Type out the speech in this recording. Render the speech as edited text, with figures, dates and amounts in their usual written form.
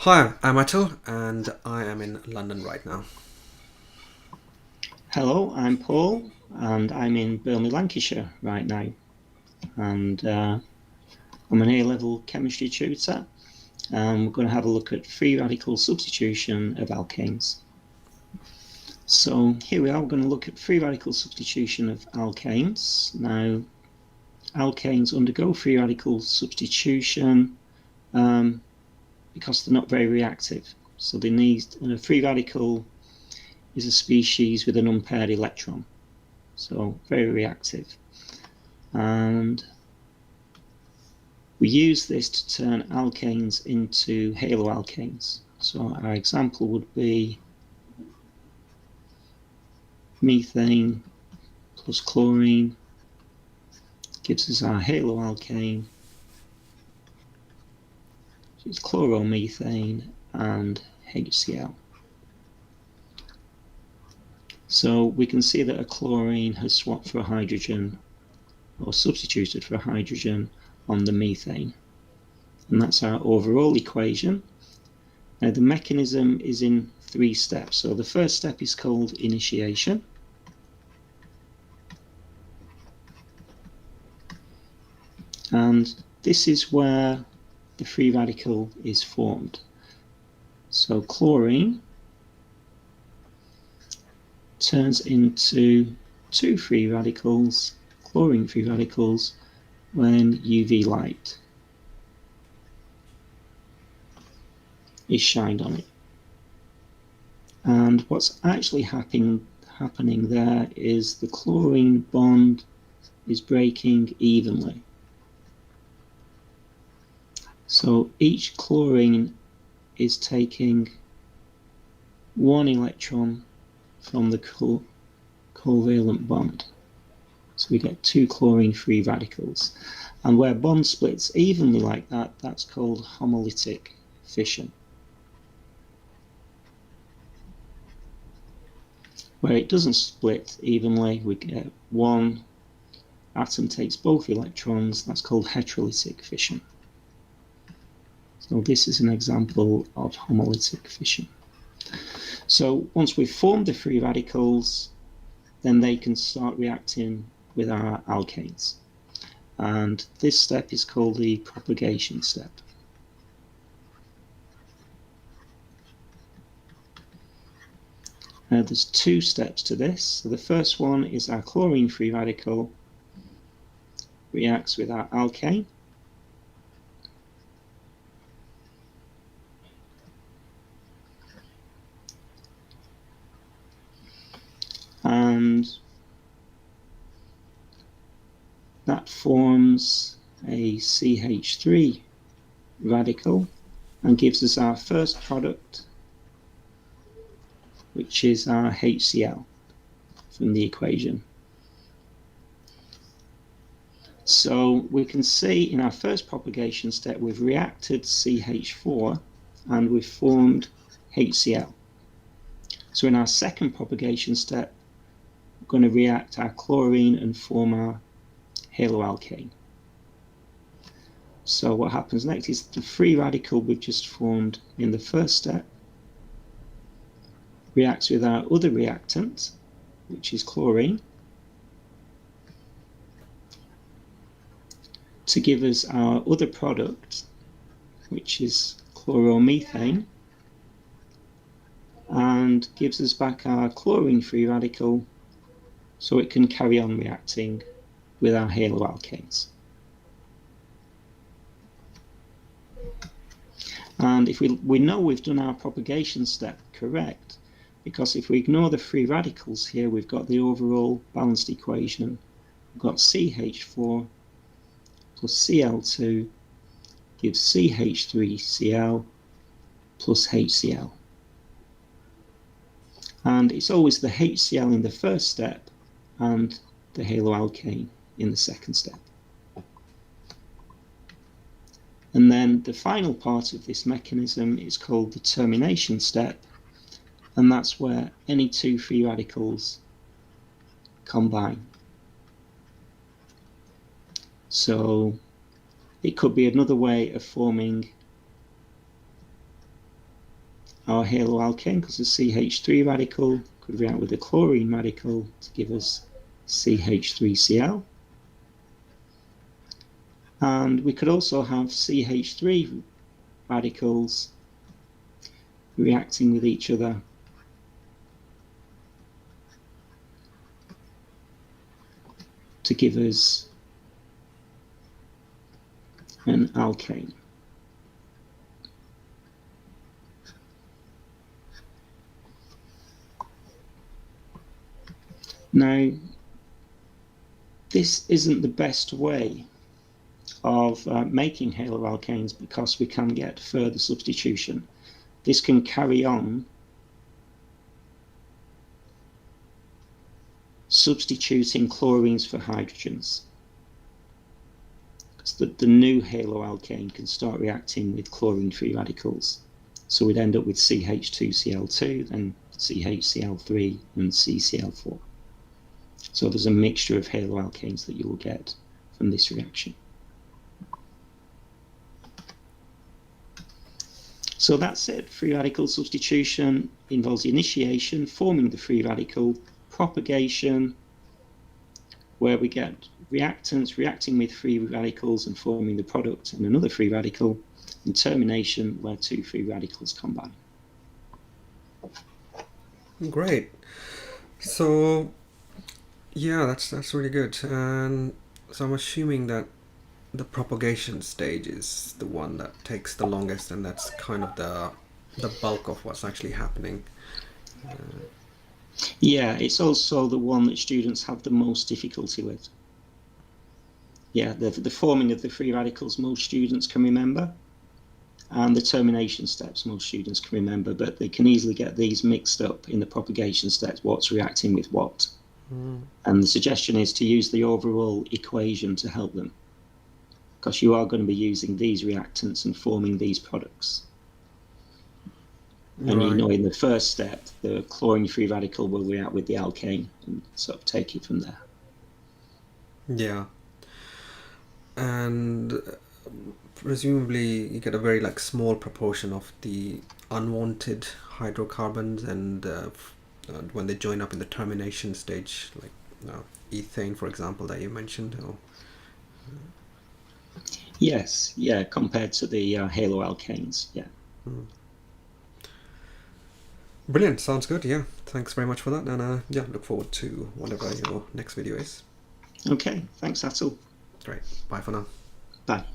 Hi, I'm Atul and I am in London right now. Hello, I'm Paul, and I'm in Burnley, Lancashire right now. And I'm an A-Level Chemistry tutor, and we're going to have a look at free radical substitution of alkanes. So here we are, we're going to look at free radical substitution of alkanes. Now, alkanes undergo free radical substitution because they're not very reactive. So they need, a free radical is a species with an unpaired electron, so very reactive. And we use this to turn alkanes into haloalkanes. So our example would be methane plus chlorine gives us our haloalkane, which is chloromethane and HCl. So we can see that a chlorine has swapped for a hydrogen or substituted for a hydrogen on the methane. And that's our overall equation. Now the mechanism is in 3 steps. So the first step is called initiation. And this is where the free radical is formed. So chlorine turns into 2 free radicals, chlorine free radicals, when UV light is shined on it. And what's actually happening there is the chlorine bond is breaking evenly. So each chlorine is taking 1 electron from the covalent bond. So we get 2 chlorine free radicals. And where bond splits evenly like that, that's called homolytic fission. Where it doesn't split evenly, we get 1 atom takes both electrons, that's called heterolytic fission. So this is an example of homolytic fission. So once we've formed the free radicals, then they can start reacting with our alkanes. And this step is called the propagation step. Now there's 2 steps to this. So the first one is our chlorine free radical reacts with our alkane. And that forms a CH3 radical and gives us our first product, which is our HCl from the equation. So we can see in our first propagation step we've reacted CH4 and we've formed HCl. So in our second propagation step, we're going to react our chlorine and form our haloalkane. So what happens next is the free radical we've just formed in the first step reacts with our other reactant, which is chlorine, to give us our other product, which is chloromethane, and gives us back our chlorine free radical so it can carry on reacting with our haloalkanes. And if we know we've done our propagation step correct, because if we ignore the free radicals here, we've got the overall balanced equation. We've got CH4 plus Cl2 gives CH3Cl plus HCl. And it's always the HCl in the first step and the haloalkane in the second step. And then the final part of this mechanism is called the termination step, and that's where any 2 free radicals combine. So it could be another way of forming our haloalkane, because the CH3 radical could react with the chlorine radical to give us CH3Cl. And we could also have CH3 radicals reacting with each other to give us an alkane. Now, this isn't the best way of making haloalkanes because we can get further substitution. This can carry on substituting chlorines for hydrogens. So the new haloalkane can start reacting with chlorine free radicals. So we'd end up with CH2Cl2, then CHCl3 and CCl4. So there's a mixture of haloalkanes that you will get from this reaction. So that's it. Free radical substitution involves the initiation, forming the free radical, propagation, where we get reactants reacting with free radicals and forming the product and another free radical, and termination, where two free radicals combine. Great. So, yeah, that's really good. And so I'm assuming that the propagation stage is the one that takes the longest, and that's kind of the bulk of what's actually happening. Yeah, it's also the one that students have the most difficulty with. Yeah, the forming of the free radicals most students can remember, and the termination steps most students can remember, but they can easily get these mixed up in the propagation steps, what's reacting with what. And the suggestion is to use the overall equation to help them, because you are going to be using these reactants and forming these products. And you know, in the first step, the chlorine-free radical will react with the alkane and sort of take it from there. Yeah. And presumably you get a very small proportion of the unwanted hydrocarbons, and when they join up in the termination stage, like ethane, for example, that you mentioned. Yes, yeah, compared to the haloalkanes, yeah. Brilliant, sounds good. Yeah, thanks very much for that, and yeah, look forward to whatever your next video is. Okay, thanks, Atul. Great, bye for now. Bye.